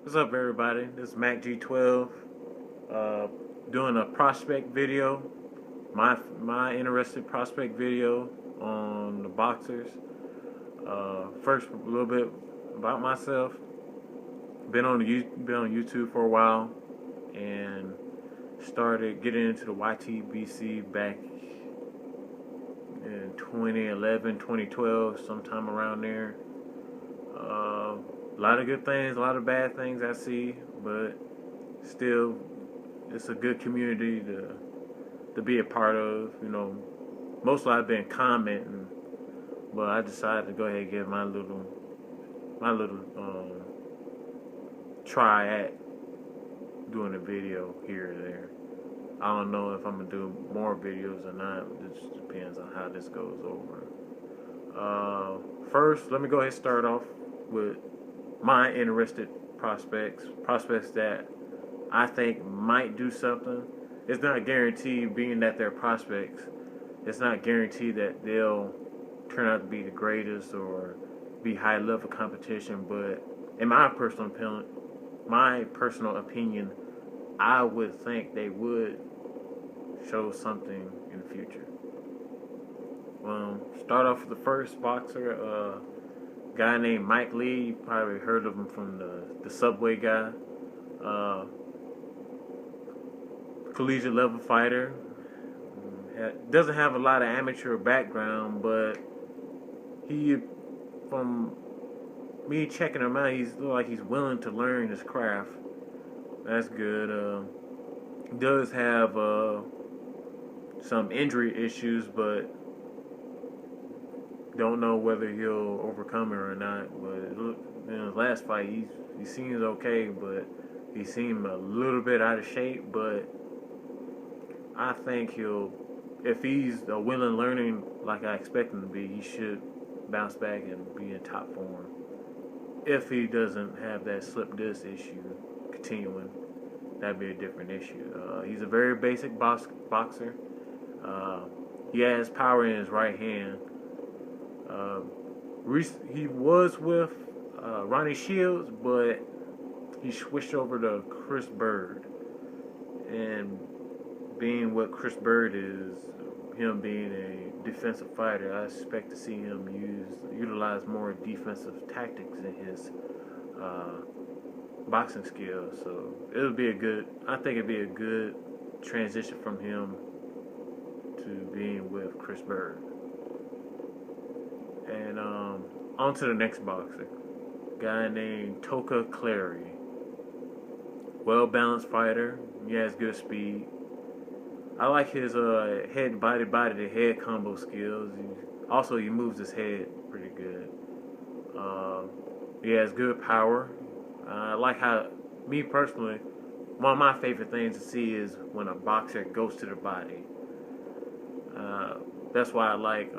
What's up, everybody? This is Mac G12, uh, doing a prospect video, my interested prospect video on the boxers. First, a little bit about myself. Been on YouTube for a while, and started getting into the YTBC back in 2011, 2012, sometime around there. A lot of good things, a lot of bad things I see, but still, it's a good community to be a part of. Mostly I've been commenting, but I decided to go ahead and give my little try at doing a video here or there. I don't know if I'm gonna do more videos or not. It just depends on how this goes over. First, let me go ahead and start off with my interested prospects that I think might do something. It's not guaranteed, being that they're prospects. It's not guaranteed that they'll turn out to be the greatest or be high level competition. But in my personal opinion, I would think they would show something in the future. Start off with the first boxer, guy named Mike Lee. You probably heard of him from the Subway guy. Collegiate level fighter. Doesn't have a lot of amateur background, but from me checking him out, he's like he's willing to learn his craft. That's good. He does have some injury issues, but don't know whether he'll overcome it or not. But in his last fight, he seems okay, but he seemed a little bit out of shape. But I think if he's a willing learning like I expect him to be, he should bounce back and be in top form. If he doesn't have that slip disc issue continuing, that'd be a different issue. He's a very basic boxer. He has power in his right hand. He was with Ronnie Shields, but he switched over to Chris Bird. And being what Chris Bird is, him being a defensive fighter, I expect to see him utilize more defensive tactics in his boxing skills. So I think it'd be a good transition from him to being with Chris Bird. And on to the next boxer, guy named Toka Clary. Well balanced fighter. He has good speed. I like his head body to head combo skills. He moves his head pretty good. He has good power. I like how, me personally, one of my favorite things to see is when a boxer goes to the body. That's why I like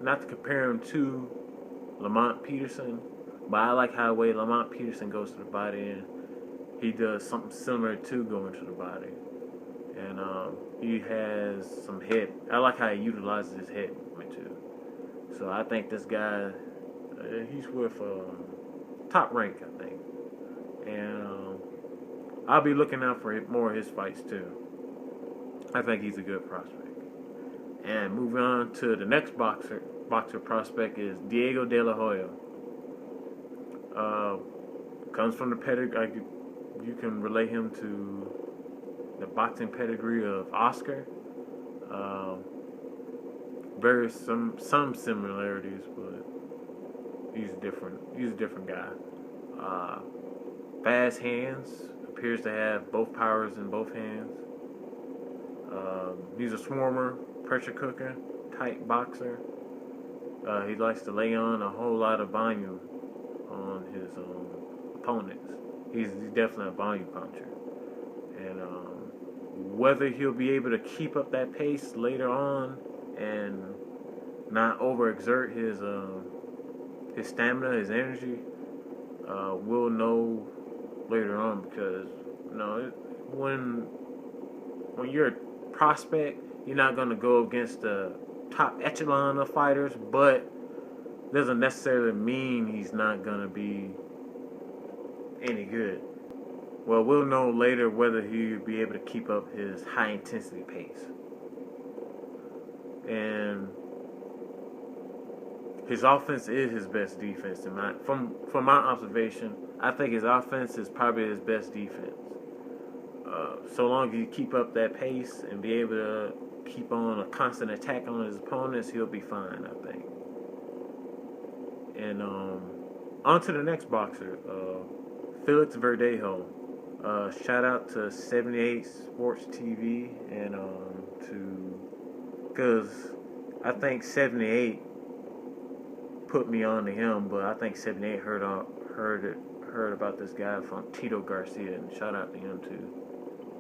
not to compare him to Lamont Peterson, but I like how the way Lamont Peterson goes to the body, and he does something similar to going to the body. And he has some head. I like how he utilizes his head movement too. So I think this guy, he's with top rank, I think. And I'll be looking out for more of his fights too. I think he's a good prospect. And moving on to the next boxer prospect is Diego De La Hoya. Comes from the pedigree. You can relate him to the boxing pedigree of Oscar. Some similarities, but he's different. He's a different guy. Fast hands. Appears to have both powers in both hands. He's a swarmer, pressure cooker type boxer. He likes to lay on a whole lot of volume on his opponents. He's definitely a volume puncher. And whether he'll be able to keep up that pace later on and not overexert his stamina, his energy, we'll know later on, because when you're a prospect, you're not going to go against the top echelon of fighters, but doesn't necessarily mean he's not going to be any good. Well, we'll know later whether he'll be able to keep up his high intensity pace. And his offense is his best defense. From my observation, I think his offense is probably his best defense. So long as you keep up that pace and be able to keep on a constant attack on his opponents, he'll be fine, I think. And on to the next boxer, Felix Verdejo. Shout out to 78 Sports TV and because I think 78 put me on to him, but I think 78 heard about this guy from Terrell Gaushea, and shout out to him too,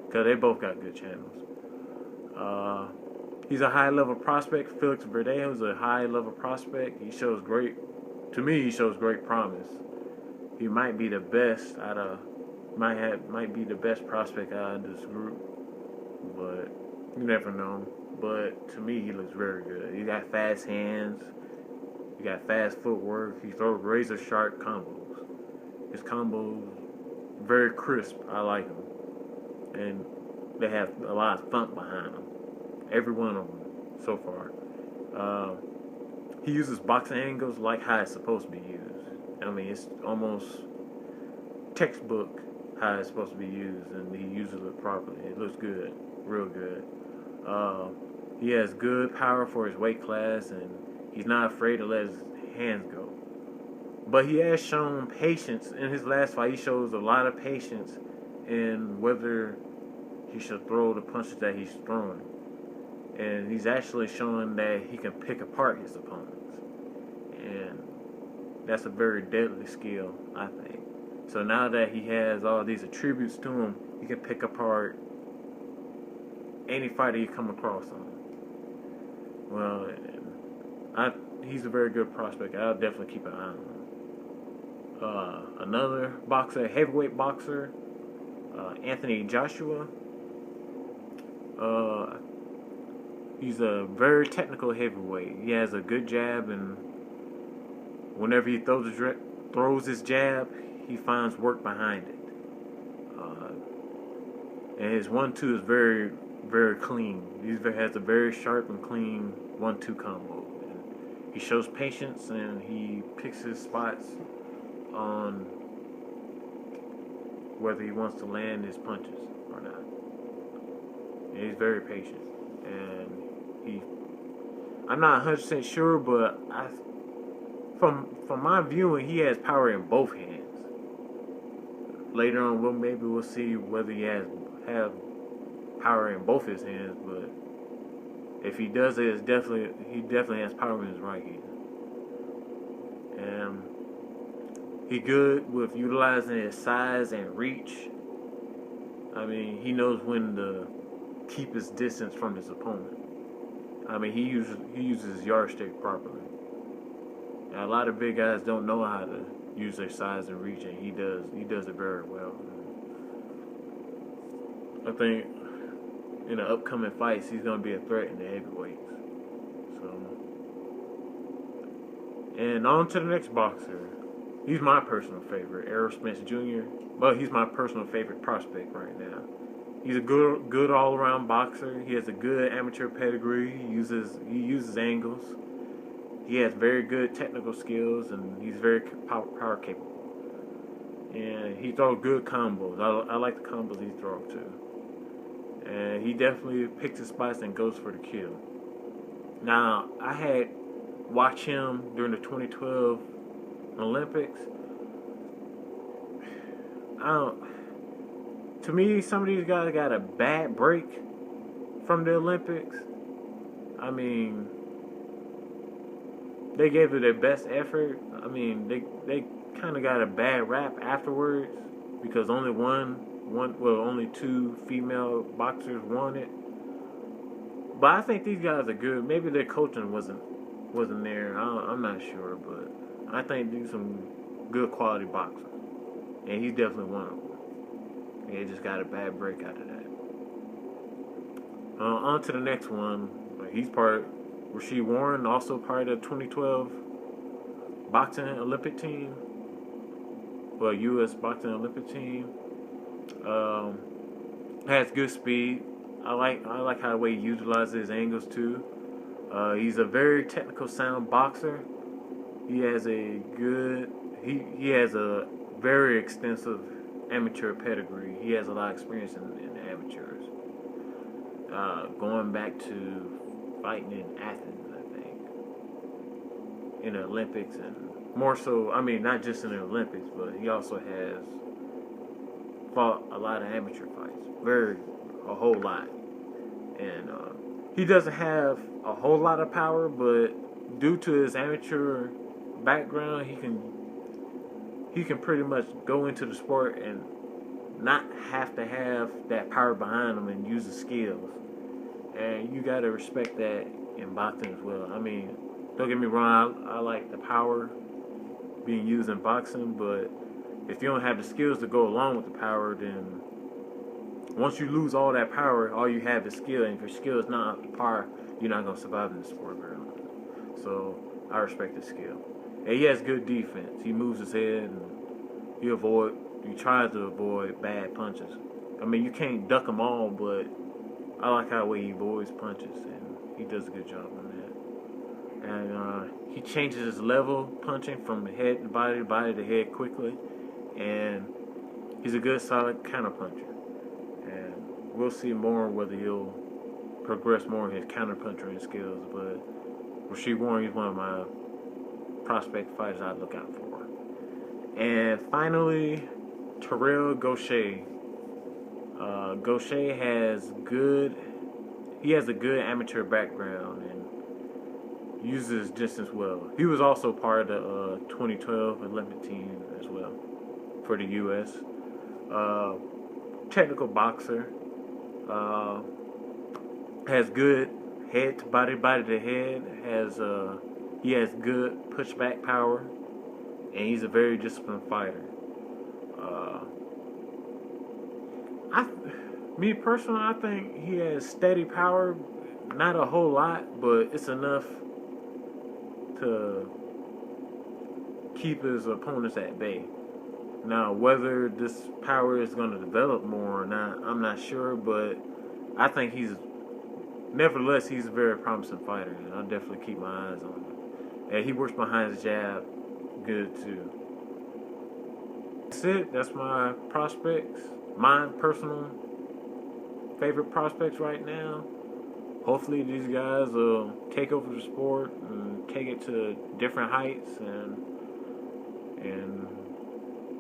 because they both got good channels. He's a high level prospect. Felix Verdejo is a high level prospect. He shows great promise. He might be the best might be the best prospect out of this group, but you never know. But to me, he looks very good. He got fast hands. He got fast footwork. He throws razor sharp combos. His combos very crisp. I like them, and they have a lot of thump behind them. Every one of them so far. He uses boxing angles like how it's supposed to be used. I mean, it's almost textbook how it's supposed to be used, and he uses it properly. It looks good, real good. He has good power for his weight class, and he's not afraid to let his hands go. But he has shown patience in his last fight. He shows a lot of patience in whether he should throw the punches that he's throwing. And he's actually showing that he can pick apart his opponents. And that's a very deadly skill, I think. So now that he has all these attributes to him, he can pick apart any fighter you come across on. Well, he's a very good prospect. I'll definitely keep an eye on him. Another boxer, heavyweight boxer, Anthony Joshua. He's a very technical heavyweight. He has a good jab, and whenever he throws his jab, he finds work behind it. And his 1-2 is very, very clean. He has a very sharp and clean 1-2 combo. And he shows patience, and he picks his spots on whether he wants to land his punches or not. And he's very patient. And I'm not 100% sure, but from my viewing, he has power in both hands. Later on, maybe we'll see whether he have power in both his hands. But if he does it, he definitely has power in his right hand. And he good with utilizing his size and reach. I mean, he knows when to keep his distance from his opponent. I mean, he uses his yardstick properly. Now, a lot of big guys don't know how to use their size and reach, and he does it very well. I think in the upcoming fights, he's going to be a threat in the heavyweights. And on to the next boxer. He's my personal favorite, Errol Spence Jr. Well, he's my personal favorite prospect right now. He's a good all-around boxer. He has a good amateur pedigree. He uses angles. He has very good technical skills, and he's very power capable. And he throws good combos. I like the combos he throws too. And he definitely picks his spots and goes for the kill. Now, I had watched him during the 2012 Olympics. To me, some of these guys got a bad break from the Olympics. I mean, they gave it their best effort. I mean, they kind of got a bad rap afterwards because only two female boxers won it. But I think these guys are good. Maybe their coaching wasn't there. I'm not sure, but I think these are some good quality boxers, and he's definitely one of them. And he just got a bad break out of that. On to the next one. He's Rau'shee Warren, also part of the 2012 boxing Olympic team. well, U.S. Boxing Olympic team. Has good speed. I like how the way he utilizes his angles too. He's a very technical sound boxer. He has a good he has a very extensive amateur pedigree. He has a lot of experience in the amateurs. Going back to fighting in Athens, I think, in the Olympics, and more so. I mean, not just in the Olympics, but he also has fought a lot of amateur fights, a whole lot, and he doesn't have a whole lot of power, but due to his amateur background, he can pretty much go into the sport and not have to have that power behind him and use the skills. And you gotta respect that in boxing as well. I mean, don't get me wrong, I like the power being used in boxing, but if you don't have the skills to go along with the power, then once you lose all that power, all you have is skill, and if your skill is not up to par, you're not gonna survive in the sport very long. So I respect his skill. And he has good defense. He moves his head and he tries to avoid bad punches. I mean, you can't duck them all, but I like how the way he avoids punches, and he does a good job on that. And he changes his level punching from head to body to head quickly, and he's a good, solid counter puncher. And we'll see more whether he'll progress more in his counter punching skills. But Rau'shee Warren is one of my prospect fighters I look out for. And finally, Terrell Gaushea. Gaushea has a good amateur background and uses his distance well. He was also part of the 2012 Olympic team as well for the U.S. Technical boxer. Has good head to body to head. He has good pushback power, and he's a very disciplined fighter. Me personally, I think he has steady power, not a whole lot, but it's enough to keep his opponents at bay. Now, whether this power is going to develop more or not, I'm not sure, but I think nevertheless, he's a very promising fighter, and I'll definitely keep my eyes on him. And he works behind his jab good, too. That's it. That's my prospects. My personal favorite prospects right now. Hopefully these guys will take over the sport and take it to different heights, and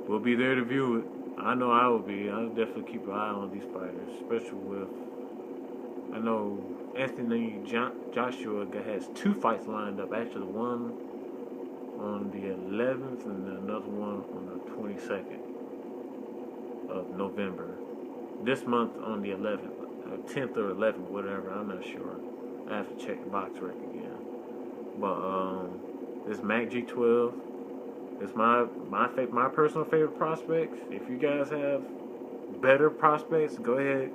we'll be there to view it. I know I will be. I'll definitely keep an eye on these fighters, especially with, I know Anthony Joshua has 2 fights lined up. Actually, one on the 11th and another one on the 22nd of November. This month on the 11th, 10th or 11th, whatever, I'm not sure. I have to check the box rec again. But this MAC G12 is my personal favorite prospects. If you guys have better prospects, go ahead,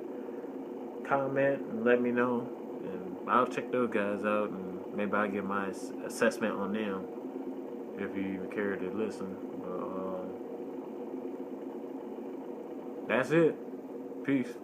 comment and let me know, and I'll check those guys out, and maybe I'll give my assessment on them if you care to listen. But that's it. Peace.